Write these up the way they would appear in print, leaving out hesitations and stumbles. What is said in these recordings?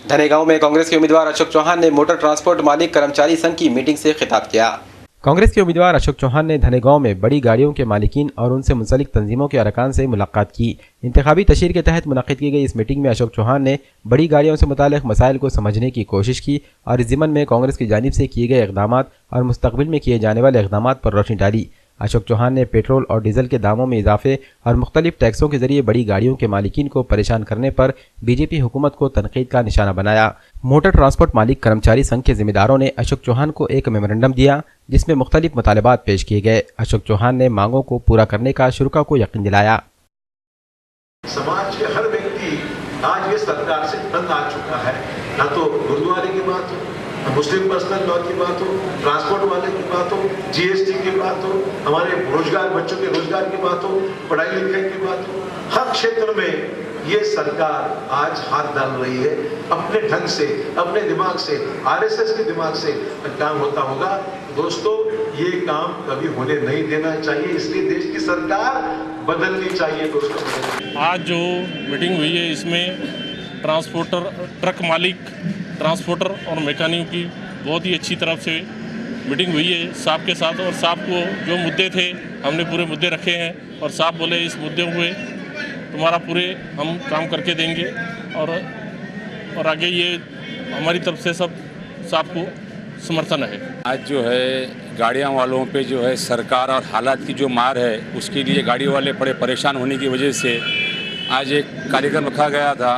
धनेगांव में कांग्रेस के उम्मीदवार अशोक चौहान ने मोटर ट्रांसपोर्ट मालिक कर्मचारी संघ की मीटिंग से खिताब किया। कांग्रेस के उम्मीदवार अशोक चौहान ने धनेगांव में बड़ी गाड़ियों के मालिकीन और उनसे मुंसलिक तंजीमों के अरकान से मुलाकात की। इंतखाबी तशहीर के तहत मुनक़िद की गई इस मीटिंग में अशोक चौहान ने बड़ी गाड़ियों से मुताल्लिक़ मसाइल को समझने की कोशिश की और इस ज़िम्मन में कांग्रेस की जानिब से किए गए इक़दामात और मुस्तक़बिल में किए जाने वाले इक़दामात पर रोशनी डाली। अशोक चौहान ने पेट्रोल और डीजल के दामों में इजाफे और मुख्तलिफ टैक्सों के जरिए बड़ी गाड़ियों के मालिकीन को परेशान करने पर बीजेपी हुकूमत को तनकीद का निशाना बनाया। मोटर ट्रांसपोर्ट मालिक कर्मचारी संघ के जिम्मेदारों ने अशोक चौहान को एक मेमोरेंडम दिया जिसमें मुख्तलिफ मुतालबात पेश किए गए। अशोक चौहान ने मांगों को पूरा करने का शुरा को यकीन दिलाया। समाज के हर व्यक्ति आज ये सरकार से तंग आ चुका है, ना तो गुरुद्वारे की बात हो, मुस्लिम पर्सनल लॉ की बात हो, ट्रांसपोर्ट वाले की बात हो, जीएसटी की बात हो, हमारे रोजगार बच्चों के रोजगार की बात हो, पढ़ाई लिखाई की बात हो, हर क्षेत्र में ये सरकार आज हाथ डाल रही है। अपने ढंग से, अपने दिमाग से, आरएसएस के दिमाग से काम होता होगा। दोस्तों, ये काम कभी होने नहीं देना चाहिए, इसलिए देश की सरकार बदलनी चाहिए। दोस्तों, आज जो मीटिंग हुई है इसमें ट्रांसपोर्टर, ट्रक मालिक, ट्रांसपोर्टर और मैकेनिक की बहुत ही अच्छी तरफ से मीटिंग हुई है साहब के साथ। और साहब को जो मुद्दे थे हमने पूरे मुद्दे रखे हैं और साहब बोले इस मुद्दे हुए तुम्हारा पूरे हम काम करके देंगे और आगे ये हमारी तरफ से सब साहब को समर्थन है। आज जो है गाड़ियां वालों पे जो है सरकार और हालात की जो मार है उसके लिए गाड़ी वाले बड़े परेशान होने की वजह से आज एक कार्यक्रम रखा गया था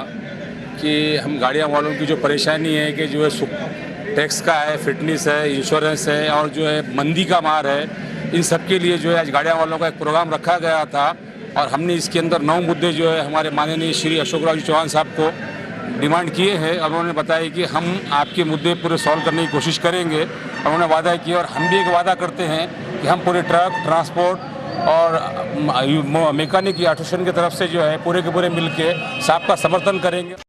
कि हम गाड़ियां वालों की जो परेशानी है कि जो है टैक्स का है, फिटनेस है, इंश्योरेंस है और जो है मंदी का मार है, इन सब के लिए जो है आज गाड़ियां वालों का एक प्रोग्राम रखा गया था। और हमने इसके अंदर 9 मुद्दे जो है हमारे माननीय श्री अशोक राज चौहान साहब को डिमांड किए हैं और उन्होंने बताया कि हम आपके मुद्दे पूरे सॉल्व करने की कोशिश करेंगे। और उन्होंने वादा किया और हम भी एक वादा करते हैं कि हम पूरे ट्रक, ट्रांसपोर्ट और मैकेनिक एसोसिएशन की तरफ से जो है पूरे के पूरे मिल के साहब का समर्थन करेंगे।